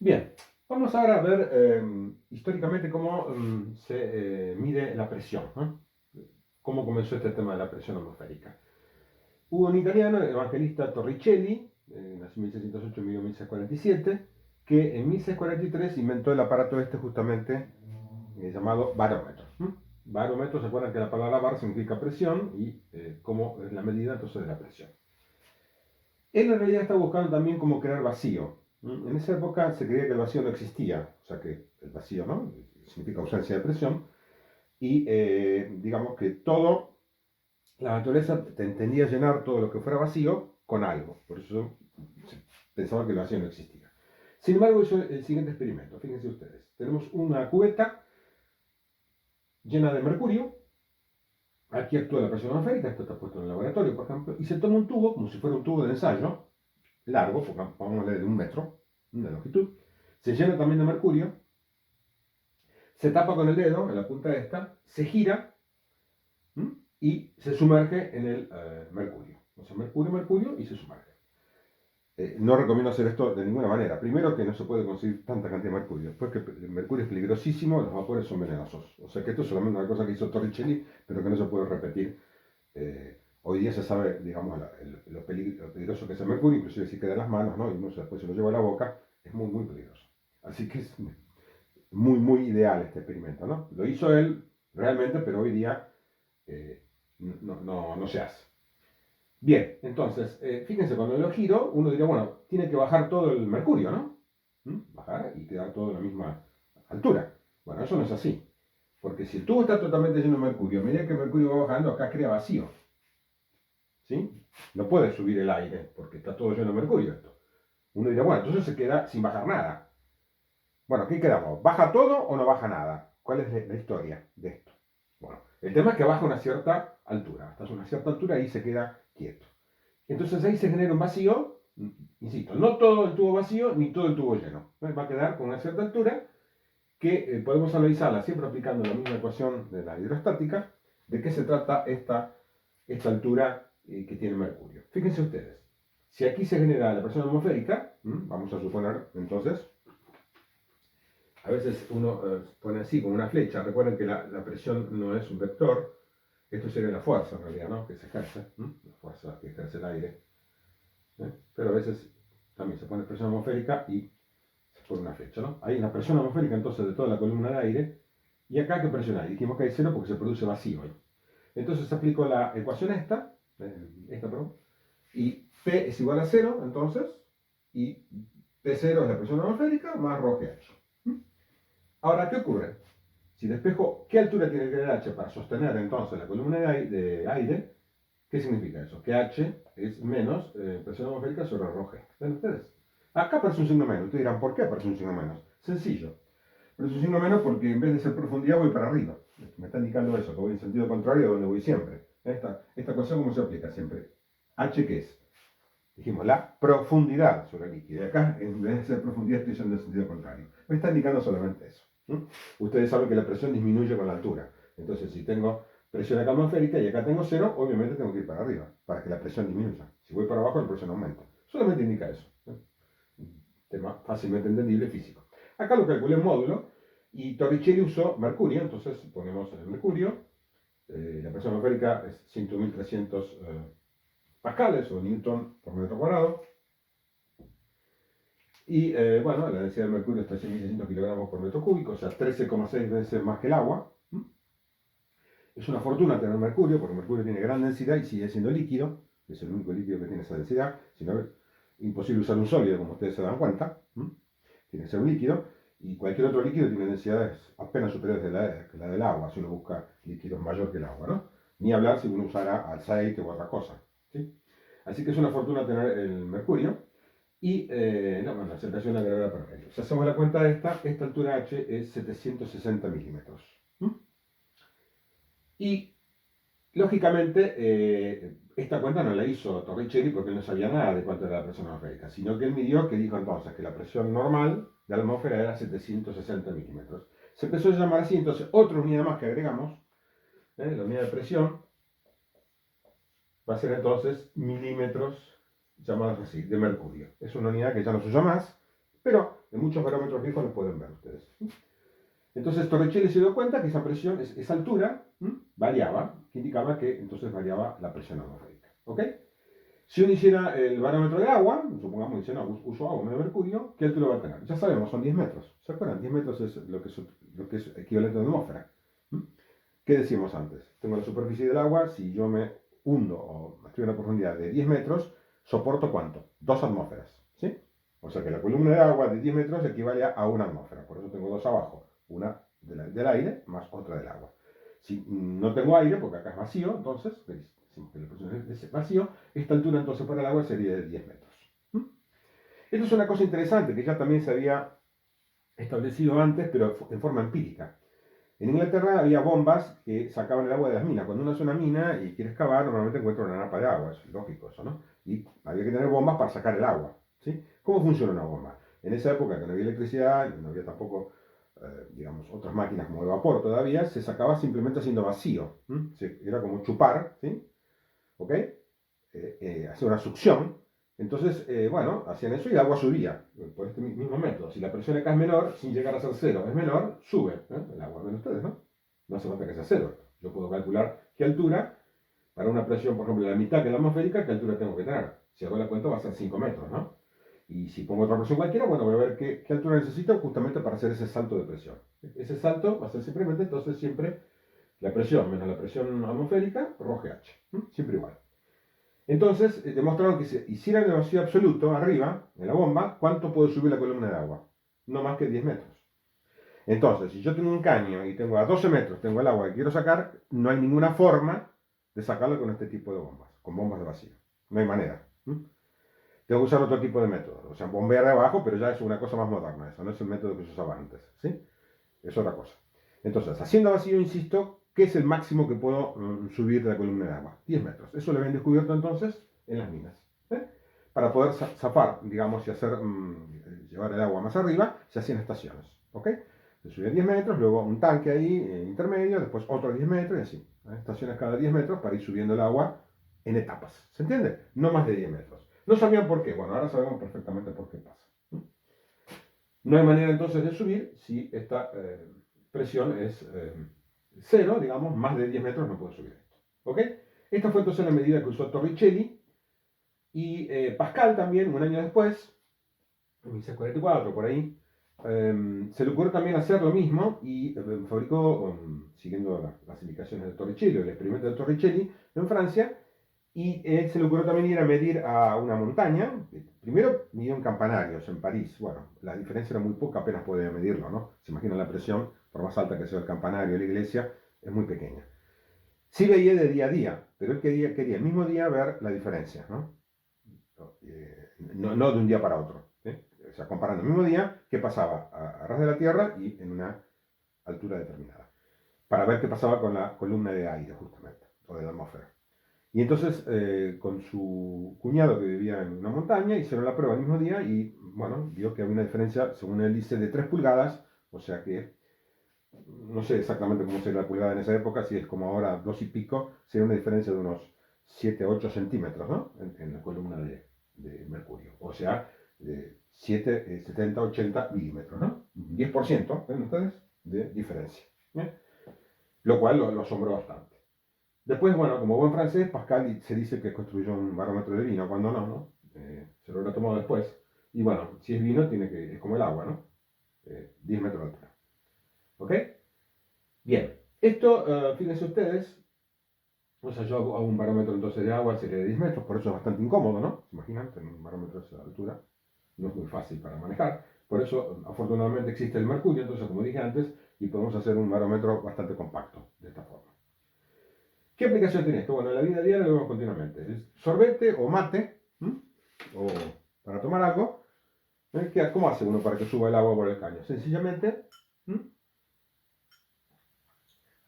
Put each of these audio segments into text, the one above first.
Bien, vamos ahora a ver históricamente cómo se mide la presión, ¿no? Cómo comenzó este tema de la presión atmosférica. Hubo un italiano, el evangelista Torricelli, nació en 1608 y murió en 1647, que en 1643 inventó el aparato este justamente llamado barómetro. Barómetro, ¿se acuerdan que la palabra bar significa presión y cómo es la medida entonces de la presión? Él en realidad está buscando también cómo crear vacío. En esa época se creía que el vacío no existía, o sea que el vacío ¿no? significa ausencia de presión, y digamos que todo, la naturaleza tendía a llenar todo lo que fuera vacío con algo, por eso se pensaba que el vacío no existía. Sin embargo, hizo el siguiente experimento, fíjense ustedes, tenemos una cubeta llena de mercurio, aquí actúa la presión atmosférica, esto está puesto en el laboratorio, por ejemplo, y se toma un tubo, como si fuera un tubo de ensayo, largo, pongámosle de 1 metro de longitud, se llena también de mercurio, se tapa con el dedo en la punta esta, se gira y se sumerge en el mercurio. O sea, mercurio, mercurio y se sumerge. No recomiendo hacer esto de ninguna manera. Primero que no se puede conseguir tanta cantidad de mercurio. Después que el mercurio es peligrosísimo, los vapores son venenosos. O sea que esto es solamente una cosa que hizo Torricelli, pero que no se puede repetir. Hoy día se sabe, digamos, lo peligroso que es el mercurio, inclusive si queda en las manos, ¿no? Y uno después se lo lleva a la boca, es muy, muy peligroso. Así que es muy, muy ideal este experimento, ¿no? Lo hizo él realmente, pero hoy día no se hace. Bien, entonces, fíjense, cuando lo giro, uno diría, bueno, tiene que bajar todo el mercurio, ¿no? Bajar y quedar todo a la misma altura. Bueno, eso no es así. Porque si el tubo está totalmente lleno de mercurio, a medida que el mercurio va bajando, acá crea vacío. ¿Sí? No puede subir el aire, porque está todo lleno de mercurio esto. Uno diría, bueno, entonces se queda sin bajar nada. Bueno, ¿qué quedamos? ¿Baja todo o no baja nada? ¿Cuál es la historia de esto? Bueno, el tema es que baja a una cierta altura. Hasta una cierta altura y se queda quieto. Entonces ahí se genera un vacío, insisto, no todo el tubo vacío ni todo el tubo lleno. Va a quedar con una cierta altura que podemos analizarla siempre aplicando la misma ecuación de la hidrostática. ¿De qué se trata esta altura que tiene Mercurio? Fíjense ustedes, si aquí se genera la presión atmosférica, vamos a suponer entonces, a veces uno pone así como una flecha, recuerden que la presión no es un vector, esto sería la fuerza en realidad, ¿no? Que se ejerce, la fuerza que ejerce el aire. Pero a veces también se pone presión atmosférica y se pone una flecha, ¿no? Hay una presión atmosférica entonces de toda la columna de aire, y acá ¿qué presión hay? Dijimos que hay cero porque se produce vacío ahí. Entonces aplico la ecuación perdón, y P es igual a cero, entonces, y P0 es la presión atmosférica más ρ g h. Ahora, ¿qué ocurre? Si despejo, ¿qué altura tiene que tener H para sostener entonces la columna de aire? ¿Qué significa eso? Que H es menos presión atmosférica sobre ρg. ¿Ven ustedes? Acá aparece un signo menos. Ustedes dirán, ¿por qué aparece un signo menos? Sencillo. Aparece un signo menos porque en vez de ser profundidad voy para arriba. Me está indicando eso, que voy en sentido contrario a donde voy siempre. Esta ecuación, ¿cómo se aplica siempre? H, ¿qué es? Dijimos, la profundidad sobre el líquido. Y acá, en vez de ser profundidad, estoy yendo en sentido contrario. Me está indicando solamente eso. Ustedes saben que la presión disminuye con la altura. Entonces, si tengo presión acá atmosférica y acá tengo cero, obviamente tengo que ir para arriba, para que la presión disminuya. Si voy para abajo, la presión aumenta. Solamente indica eso. Un tema fácilmente entendible físico. Acá lo calculé en módulo y Torricelli usó mercurio, entonces ponemos el mercurio. La presión atmosférica es 100.300 pascales o newton por metro cuadrado. Y bueno, la densidad del mercurio está a 100.600 kilogramos por metro cúbico, o sea, 13,6 veces más que el agua. Es una fortuna tener mercurio, porque el mercurio tiene gran densidad y sigue siendo líquido, es el único líquido que tiene esa densidad, si no es imposible usar un sólido, como ustedes se dan cuenta, tiene que ser un líquido, y cualquier otro líquido tiene densidades apenas superiores a la del agua, si uno busca líquidos mayor que el agua, ¿no? Ni hablar si uno usara aceite u otra cosa, ¿sí? Así que es una fortuna tener el mercurio, y bueno, la aceleración de la gravedad perfecta. Si hacemos la cuenta de esta altura h es 760 milímetros. Y lógicamente, esta cuenta no la hizo Torricelli porque él no sabía nada de cuánto era la presión atmosférica, sino que él midió que dijo entonces que la presión normal de la atmósfera era 760 milímetros. Se empezó a llamar así, entonces otra unidad más que agregamos, la unidad de presión, va a ser entonces milímetros llamados así, de mercurio. Es una unidad que ya no se usa más, pero En muchos barómetros viejos lo pueden ver ustedes. Entonces Torricelli se dio cuenta que esa presión, esa altura, variaba, que indicaba que entonces variaba la presión atmosférica. ¿Ok? Si uno hiciera el barómetro de agua, supongamos dice, no, uso agua, no de mercurio, ¿qué altura va a tener? Ya sabemos, son 10 metros. ¿Se acuerdan? 10 metros es lo que es equivalente a una atmósfera. ¿Qué decíamos antes? Tengo la superficie del agua, si yo me hundo o estoy a una profundidad de 10 metros, ¿soporto cuánto? 2 atmósferas. ¿Sí? O sea que la columna de agua de 10 metros equivale a una atmósfera. Por eso tengo dos abajo. Una del aire más otra del agua. Si no tengo aire, porque acá es vacío, entonces, que la presión es vacío, esta altura entonces para el agua sería de 10 metros. Esto es una cosa interesante que ya también se había establecido antes, pero en forma empírica. En Inglaterra había bombas que sacaban el agua de las minas. Cuando uno hace una mina y quiere excavar, normalmente encuentra una napa de agua, es lógico eso, ¿no? Y había que tener bombas para sacar el agua, ¿sí? ¿Cómo funciona una bomba? En esa época que no había electricidad, no había tampoco, digamos, otras máquinas como el vapor todavía, se sacaba simplemente haciendo vacío. Era como chupar, ¿sí? ¿Ok? Hacía una succión. Entonces, bueno, hacían eso y el agua subía por este mismo método. Si la presión acá es menor, sin llegar a ser cero, es menor, sube el agua. Ven ustedes, ¿no? No hace falta que sea cero. Yo puedo calcular qué altura, para una presión, por ejemplo, de la mitad que la atmosférica, qué altura tengo que tener. Si hago la cuenta va a ser 5 metros, ¿no? Y si pongo otra presión cualquiera, bueno, voy a ver qué altura necesito justamente para hacer ese salto de presión. Ese salto va a ser simplemente, entonces, siempre la presión menos la presión atmosférica, rho H. Siempre igual. Entonces, demostraron que si hicieran el vacío absoluto arriba, en la bomba, ¿cuánto puede subir la columna de agua? No más que 10 metros. Entonces, si yo tengo un caño y tengo a 12 metros, tengo el agua que quiero sacar, no hay ninguna forma de sacarlo con este tipo de bombas, con bombas de vacío. No hay manera. Tengo que usar otro tipo de método. O sea, bombear de abajo, pero ya es una cosa más moderna. Eso no es el método que se usaba antes. ¿Sí? Es otra cosa. Entonces, haciendo vacío, insisto, ¿qué es el máximo que puedo subir de la columna de agua? 10 metros. Eso lo habían descubierto entonces en las minas. Para poder zafar, digamos, y hacer, llevar el agua más arriba, se hacían estaciones. ¿Ok? Se subía 10 metros, luego un tanque ahí intermedio, después otros 10 metros y así. Estaciones cada 10 metros para ir subiendo el agua en etapas. ¿Se entiende? No más de 10 metros. No sabían por qué. Bueno, ahora sabemos perfectamente por qué pasa. No hay manera entonces de subir si esta presión es cero, digamos, más de 10 metros no puede subir esto. ¿Ok? Esta fue entonces la medida que usó Torricelli y Pascal también, un año después, en 1644, por ahí, se le ocurrió también hacer lo mismo y fabricó, siguiendo las indicaciones de Torricelli, el experimento de Torricelli en Francia, y se le ocurrió también ir a medir a una montaña. Primero midió en campanarios en París. Bueno, la diferencia era muy poca, apenas podía medirlo, ¿no? Se imagina la presión, por más alta que sea el campanario o la iglesia, es muy pequeña. Sí veía de día a día, pero él quería el mismo día ver la diferencia, ¿no? No de un día para otro. O sea, comparando el mismo día, qué pasaba a ras de la Tierra y en una altura determinada. Para ver qué pasaba con la columna de aire, justamente, o de la atmósfera. Y entonces, con su cuñado que vivía en una montaña, hicieron la prueba el mismo día y, bueno, vio que había una diferencia, según él dice, de 3 pulgadas, o sea que, no sé exactamente cómo sería la pulgada en esa época, si es como ahora 2 y pico, sería una diferencia de unos 7, 8 centímetros, ¿no? En la columna de mercurio. O sea, de 7, 70, 80 milímetros, ¿no? 10%, ¿ven ustedes? De diferencia. Lo cual lo asombró bastante. Después, bueno, como buen francés, Pascal se dice que construyó un barómetro de vino, cuando no, ¿no? Se lo habrá tomado después. Y bueno, si es vino, es como el agua, ¿no? 10 metros de altura. ¿Ok? Bien. Esto, fíjense ustedes, o sea, yo hago un barómetro entonces de agua, sería de 10 metros, por eso es bastante incómodo, ¿no? ¿Se imaginan? Tener un barómetro de esa altura. No es muy fácil para manejar. Por eso, afortunadamente, existe el mercurio, entonces, como dije antes, y podemos hacer un barómetro bastante compacto, de esta forma. ¿Qué aplicación tiene esto? Bueno, en la vida diaria lo vemos continuamente. Es sorbete o mate, o para tomar algo. ¿Cómo hace uno para que suba el agua por el caño? Sencillamente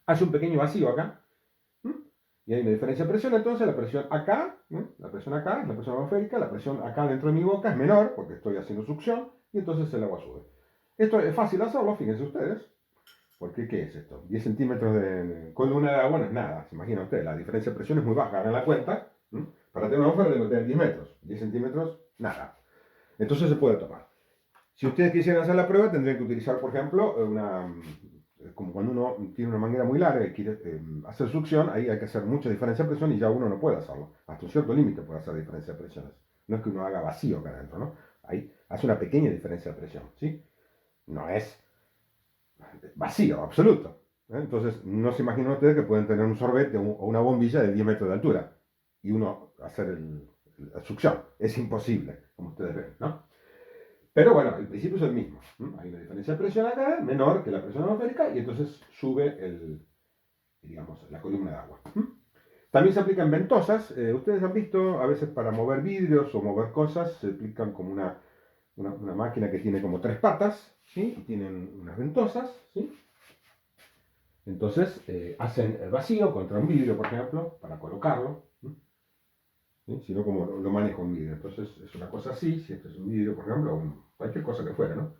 hace un pequeño vacío acá. Y hay una diferencia de presión, entonces la presión acá, la presión acá es la presión atmosférica, la presión acá dentro de mi boca es menor porque estoy haciendo succión y entonces el agua sube. Esto es fácil hacerlo, fíjense ustedes. Porque, ¿qué es esto? 10 centímetros de columna de agua no es nada. Se imagina usted, la diferencia de presión es muy baja. Hagan la cuenta. Para tener una atmósfera tengo que tener 10 metros. 10 centímetros, nada. Entonces se puede tomar. Si ustedes quisieran hacer la prueba, tendrían que utilizar, por ejemplo, como cuando uno tiene una manguera muy larga y quiere hacer succión, ahí hay que hacer mucha diferencia de presión y ya uno no puede hacerlo. Hasta un cierto límite puede hacer diferencia de presiones. No es que uno haga vacío acá adentro, ¿no? Ahí hace una pequeña diferencia de presión, ¿sí? No es vacío, absoluto. Entonces, no se imaginan ustedes que pueden tener un sorbete o una bombilla de 10 metros de altura y uno hacer la succión. Es imposible, como ustedes ven, ¿no? Pero bueno, el principio es el mismo. Hay una diferencia de presión acá, menor que la presión atmosférica, y entonces sube digamos, la columna de agua. También se aplican ventosas. Ustedes han visto, a veces para mover vidrios o mover cosas, se aplican como una máquina que tiene como tres patas, ¿sí? Y tienen unas ventosas, ¿sí? Entonces hacen el vacío contra un vidrio, por ejemplo, para colocarlo. ¿Sí? Si no, como lo manejo un vidrio. Entonces es una cosa así, si esto es un vidrio, por ejemplo, o cualquier cosa que fuera, ¿no?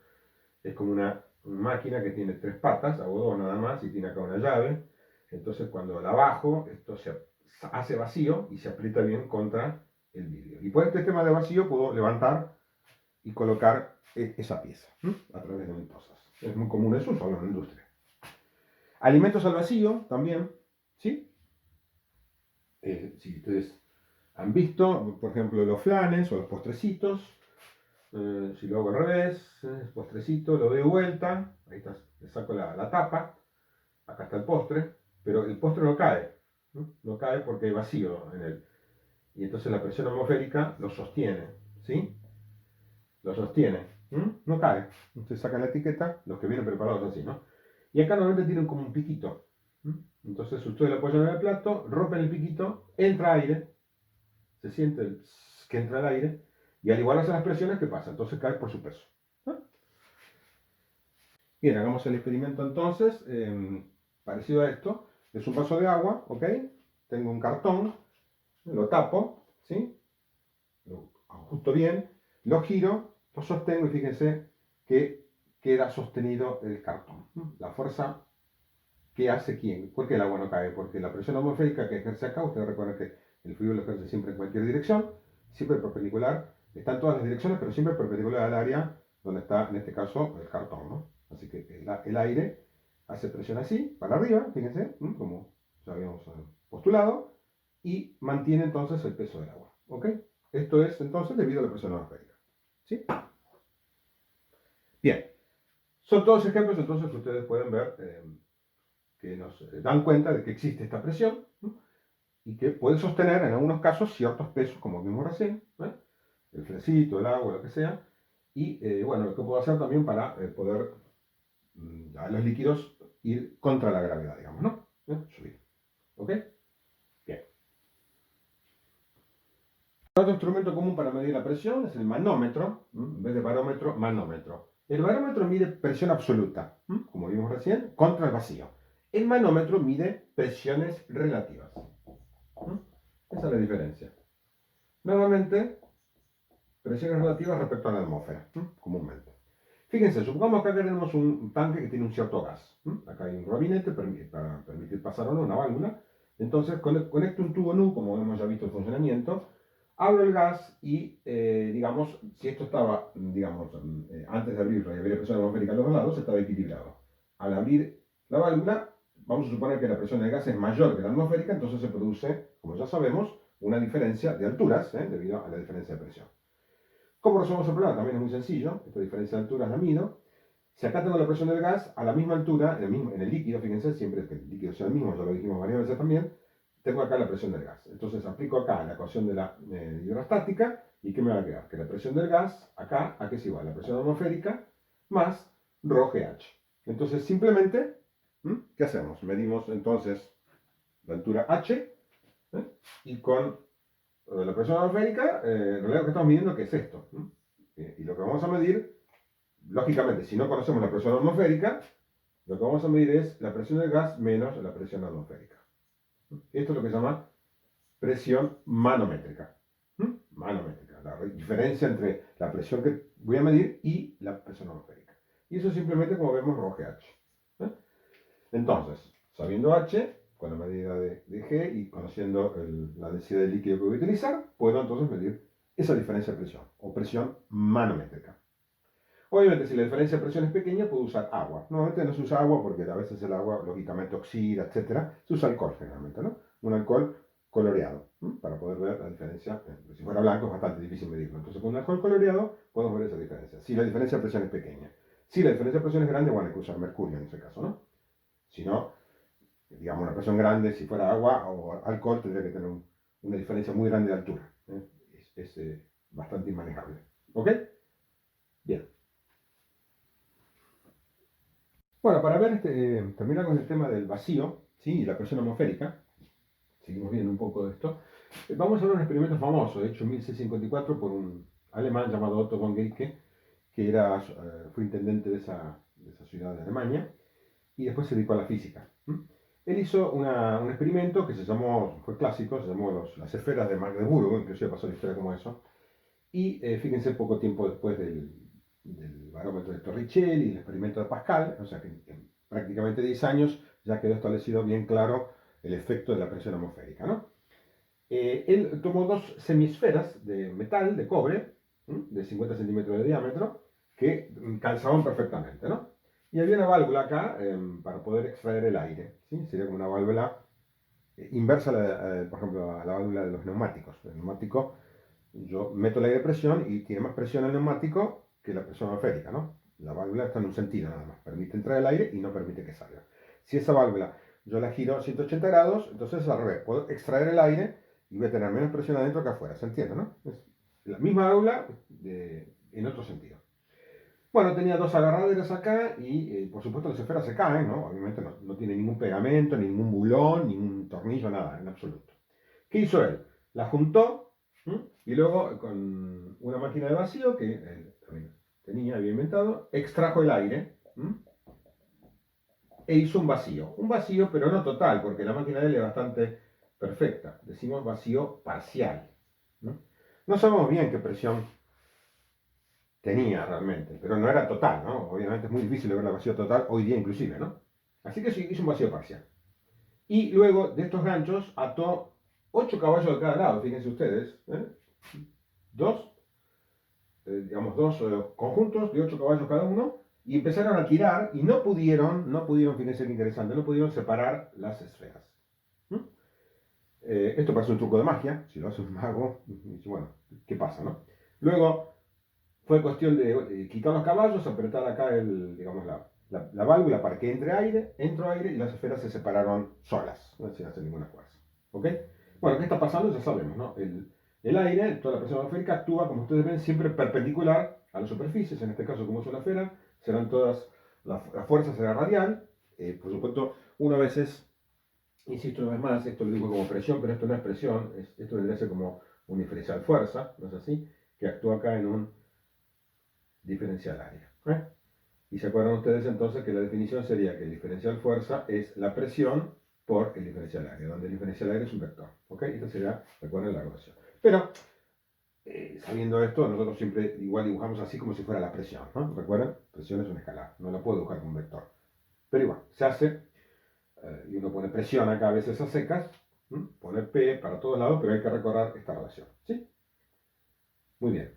Es como una máquina que tiene tres patas, hago dos nada más, y tiene acá una llave. Entonces cuando la bajo, esto se hace vacío y se aprieta bien contra el vidrio. Y por este tema de vacío puedo levantar y colocar esa pieza a través de ventosas. Es muy común eso, solo en la industria. Alimentos al vacío también, ¿sí? Si ustedes han visto, por ejemplo, los flanes o los postrecitos, si lo hago al revés, postrecito, lo doy vuelta, ahí está, le saco la tapa, acá está el postre, pero el postre no cae, no cae porque hay vacío en él. Y entonces la presión atmosférica lo sostiene, ¿sí? Lo sostiene, no cae. Ustedes sacan la etiqueta, los que vienen preparados así, ¿no? Y acá normalmente tienen como un piquito. Entonces ustedes lo apoyan en el plato, rompen el piquito, entra aire, se siente que entra el aire, y al igual hacen las presiones, ¿qué pasa? Entonces cae por su peso. Bien, hagamos el experimento entonces, parecido a esto. Es un vaso de agua, ¿ok? Tengo un cartón, lo tapo, ¿sí? Lo ajusto bien, lo giro, lo sostengo y fíjense que queda sostenido el cartón. La fuerza que hace quién, ¿por qué el agua no cae? Porque la presión atmosférica que ejerce acá, ustedes recuerdan que el fluido lo ejerce siempre en cualquier dirección, siempre perpendicular, está en todas las direcciones, pero siempre perpendicular al área donde está, en este caso, el cartón, ¿no? Así que el aire hace presión así, para arriba, fíjense, como ya habíamos postulado, y mantiene entonces el peso del agua, ¿ok? Esto es entonces debido a la presión atmosférica, ¿sí? Bien, son todos ejemplos entonces que ustedes pueden ver que nos dan cuenta de que existe esta presión, ¿no? Y que puede sostener en algunos casos ciertos pesos, como vimos recién, el flecito, el agua, lo que sea, y bueno, lo que puedo hacer también para poder a los líquidos ir contra la gravedad, digamos, ¿no? Subir. ¿Ok? Bien. Otro instrumento común para medir la presión es el manómetro, en vez de barómetro, manómetro. El barómetro mide presión absoluta, como vimos recién, contra el vacío. El manómetro mide presiones relativas. Esa es la diferencia. Nuevamente, presiones relativas respecto a la atmósfera, comúnmente. Fíjense, supongamos que acá tenemos un tanque que tiene un cierto gas. Acá hay un robinete para permitir pasar o no una válvula. Entonces conecto un tubo NU, como hemos ya visto el funcionamiento, abro el gas y, digamos, si esto estaba, digamos, antes de abrirlo y había presión atmosférica a los dos lados, estaba equilibrado. Al abrir la válvula, vamos a suponer que la presión del gas es mayor que la atmosférica, entonces se produce, como ya sabemos, una diferencia de alturas, debido a la diferencia de presión. ¿Cómo resolvemos el problema? También es muy sencillo. Esta diferencia de alturas la mido. Si acá tengo la presión del gas a la misma altura, en el líquido, fíjense, siempre que el líquido sea el mismo, ya lo dijimos varias veces también, tengo acá la presión del gas. Entonces aplico acá la ecuación de la hidrostática, ¿y qué me va a quedar? Que la presión del gas, acá, ¿a qué es igual? La presión atmosférica más ρGH. Entonces simplemente, ¿qué hacemos? Medimos entonces la altura H, y con la presión atmosférica, en realidad lo que estamos midiendo que es esto. Y lo que vamos a medir, lógicamente, si no conocemos la presión atmosférica, lo que vamos a medir es la presión del gas menos la presión atmosférica. Esto es lo que se llama presión manométrica. Manométrica, la diferencia entre la presión que voy a medir y la presión atmosférica. Y eso es simplemente como vemos ρGH. Entonces, sabiendo H, con la medida de G y conociendo la densidad de líquido que voy a utilizar, puedo entonces medir esa diferencia de presión, o presión manométrica. Obviamente, si la diferencia de presión es pequeña, puedo usar agua. Normalmente no se usa agua porque a veces el agua, lógicamente, oxida, etcétera. Se usa alcohol generalmente, ¿no? Un alcohol coloreado, para poder ver la diferencia. Si fuera blanco es bastante difícil medirlo. Entonces, con un alcohol coloreado podemos ver esa diferencia. Si la diferencia de presión es pequeña. Si la diferencia de presión es grande, bueno, hay que usar mercurio en ese caso, ¿no? Si no, digamos, una presión grande, si fuera agua o alcohol, tendría que tener una diferencia muy grande de altura. Es bastante inmanejable. ¿Ok? Bien. Bueno, para ver, terminar con el tema del vacío, ¿sí? Y la presión atmosférica, seguimos viendo un poco de esto, vamos a ver un experimento famoso, hecho en 1654 por un alemán llamado Otto von Guericke, que fue intendente de esa ciudad de Alemania, y después se dedicó a la física. Él hizo un experimento que fue clásico, se llamó las esferas de Magdeburgo, inclusive pasó la historia como eso, y fíjense, poco tiempo después del barómetro de Torricelli, el experimento de Pascal, o sea que en prácticamente 10 años ya quedó establecido bien claro el efecto de la presión atmosférica, ¿no? Él tomó dos semisferas de metal, de cobre, de 50 centímetros de diámetro, que calzaban perfectamente, ¿no? Y había una válvula acá para poder extraer el aire, ¿sí? Sería como una válvula inversa, por ejemplo, a la válvula de los neumáticos. El neumático, yo meto el aire de presión y tiene más presión el neumático que la presión atmosférica, ¿no? La válvula está en un sentido nada más, permite entrar el aire y no permite que salga. Si esa válvula yo la giro a 180 grados, entonces es al revés, puedo extraer el aire y voy a tener menos presión adentro que afuera, ¿se entiende, no? Es la misma válvula en otro sentido. Bueno, tenía dos agarraderas acá y por supuesto las esferas se caen, ¿no? Obviamente no tiene ningún pegamento, ningún bulón, ningún tornillo, nada, en absoluto. ¿Qué hizo él? La juntó, y luego con una máquina de vacío que él también había inventado, extrajo el aire e hizo un vacío. Un vacío, pero no total, porque la máquina de él es bastante perfecta. Decimos vacío parcial. ¿No? No sabemos bien qué presión tenía realmente, pero no era total, ¿no? Obviamente es muy difícil ver el vacío total hoy día inclusive, ¿no? Así que sí, hizo un vacío parcial. Y luego de estos ganchos ató 8 caballos de cada lado, fíjense ustedes, dos, digamos, dos conjuntos de 8 caballos cada uno, y empezaron a tirar y no pudieron, fíjense qué interesante, no pudieron separar las esferas. ¿Mm? Esto parece un truco de magia, si lo hace un mago, bueno, ¿qué pasa, no? Luego fue cuestión de quitar los caballos, apretar acá digamos, la válvula para que entró aire y las esferas se separaron solas, no sin hacer ninguna fuerza. ¿Ok? Bueno, ¿qué está pasando? Ya sabemos, ¿no? El aire, toda la presión atmosférica actúa, como ustedes ven, siempre perpendicular a las superficies, en este caso como es una esfera, serán todas, la fuerza será radial, por supuesto, uno a veces, insisto una vez más, esto lo digo como presión, pero esto no es presión, esto vendría a ser como un diferencial fuerza, ¿no es así? Que actúa acá en un diferencial área. Y se acuerdan ustedes entonces que la definición sería que el diferencial fuerza es la presión por el diferencial área, donde el diferencial área es un vector. ¿Ok? Esta sería, recuerden, la ecuación. Pero, sabiendo esto, nosotros siempre igual dibujamos así como si fuera la presión. ¿No? Recuerden, presión es un escalar, no la puedo dibujar con un vector. Pero igual, se hace, y uno pone presión acá a veces a secas, pone P para todos lados, pero hay que recordar esta relación. ¿Sí? Muy bien.